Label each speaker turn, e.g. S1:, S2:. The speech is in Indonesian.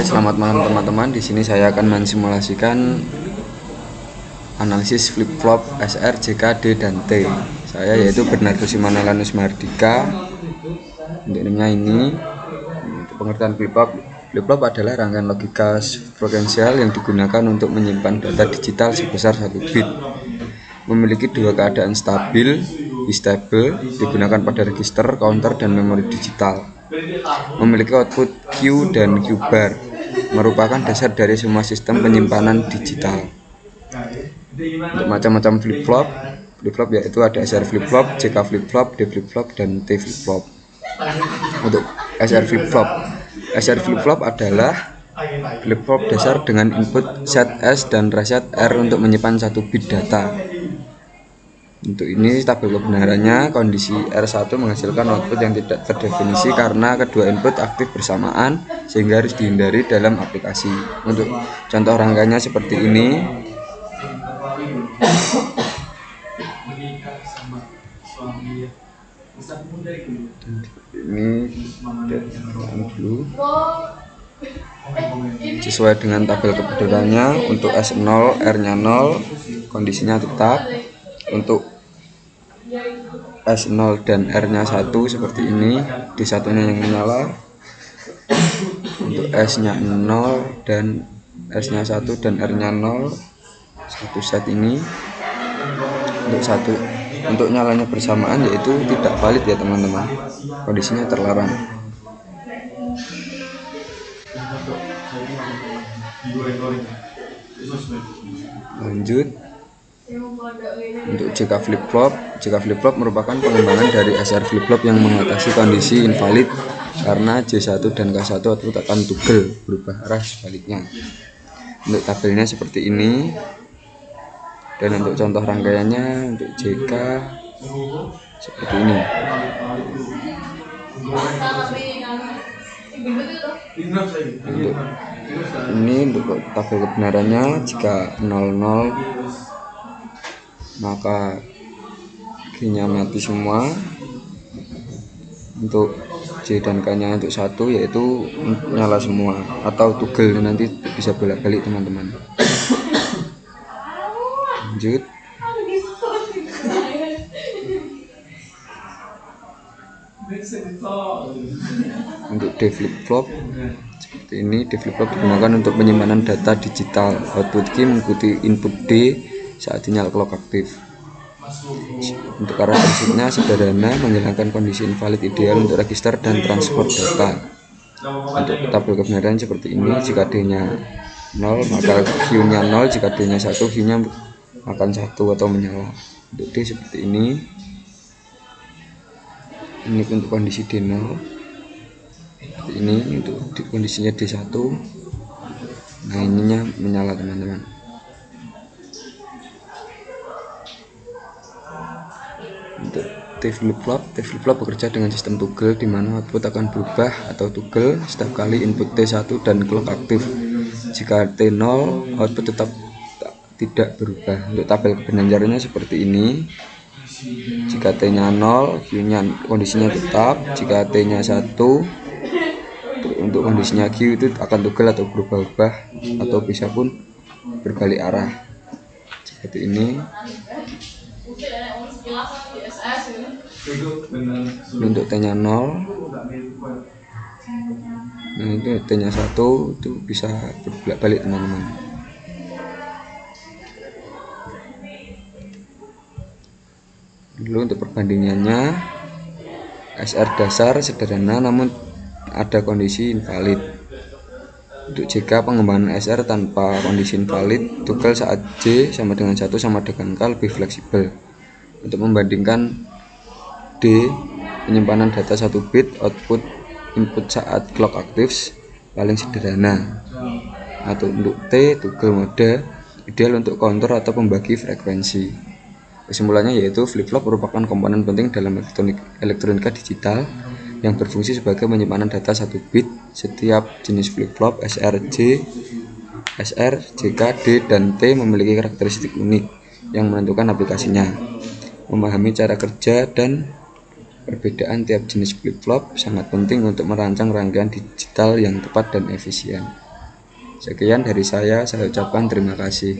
S1: Selamat malam teman-teman. Di sini saya akan mensimulasikan analisis flip-flop SR, JK, D, dan T. Saya yaitu Bernardo Simanalanus Mardika. Untuk namanya ini, untuk pengertian flip-flop. Flip-flop adalah rangkaian logika frekuensial yang digunakan untuk menyimpan data digital sebesar 1 bit. Memiliki dua keadaan stabil, stable, digunakan pada register, counter, dan memori digital. Memiliki output Q dan Q bar, merupakan dasar dari semua sistem penyimpanan digital. Untuk macam-macam flip-flop yaitu ada SR flip-flop, JK flip-flop, D flip-flop, dan T flip-flop. Untuk SR flip-flop adalah flip-flop dasar dengan input set S dan reset R untuk menyimpan 1 bit data. Untuk ini tabel kebenarannya, kondisi R1 menghasilkan output yang tidak terdefinisi karena kedua input aktif bersamaan, sehingga harus dihindari dalam aplikasi. Untuk contoh rangkaiannya seperti ini. Ini dulu sesuai dengan tabel kebenarannya. Untuk S0 R-nya 0, kondisinya tetap. Untuk S0 dan R-nya 1 seperti ini, D1-nya yang menyala. Untuk S-nya 0 dan S-nya 1 dan R-nya 0, satu set ini. Untuk nyalanya bersamaan yaitu tidak valid ya teman-teman, kondisinya terlarang. Lanjut. Untuk JK flip-flop merupakan pengembangan dari SR flip-flop yang mengatasi kondisi invalid karena J1 dan K1 output akan toggle, berubah arah sebaliknya. Untuk tabelnya seperti ini. Dan untuk contoh rangkaiannya, untuk JK seperti ini. Untuk tabel kebenarannya, jika 00 maka G-nya mati semua. Untuk J dan K-nya untuk 1 yaitu nyala semua atau toggle, nanti bisa bolak-balik teman-teman. Lanjut. Untuk D flip-flop seperti ini. D flip-flop digunakan untuk penyimpanan data digital. Output Q mengikuti input D saat sinyal clock aktif. Untuk karakteristiknya sederhana, menghilangkan kondisi invalid ideal untuk register dan transport data. Untuk tabel kebenaran seperti ini, jika D-nya 0 maka Q-nya 0, jika D-nya 1 Q-nya akan 1 atau menyala. Untuk D seperti ini. Ini untuk kondisi D0 seperti ini. Untuk kondisinya D1, nah ininya menyala teman-teman. Untuk T flip-flop bekerja dengan sistem toggle di mana output akan berubah atau toggle setiap kali input T1 dan clock aktif. Jika T0, output tetap tidak berubah. Untuk tabel kebenarannya seperti ini. Jika T-nya 0, Q-nya kondisinya tetap. Jika T-nya 1, untuk kondisinya Q itu akan toggle atau berubah-ubah atau bisa pun berbalik arah. Seperti ini. Untuk T-nya 0, nah itu T-nya 1 itu bisa berbalik teman-teman. Dulu untuk perbandingannya, SR dasar sederhana namun ada kondisi invalid. Untuk JK pengembangan SR tanpa kondisi invalid, toggle saat J sama dengan 1 sama dengan K lebih fleksibel. Untuk membandingkan D, penyimpanan data 1 bit, output input saat clock aktif paling sederhana. Atau untuk T, toggle mode ideal untuk counter atau pembagi frekuensi. Kesimpulannya yaitu flip-flop merupakan komponen penting dalam elektronika digital yang berfungsi sebagai penyimpanan data 1 bit. Setiap jenis flip-flop SR, JK, D, dan T memiliki karakteristik unik yang menentukan aplikasinya. Memahami cara kerja dan perbedaan tiap jenis flip-flop sangat penting untuk merancang rangkaian digital yang tepat dan efisien. Sekian dari saya ucapkan terima kasih.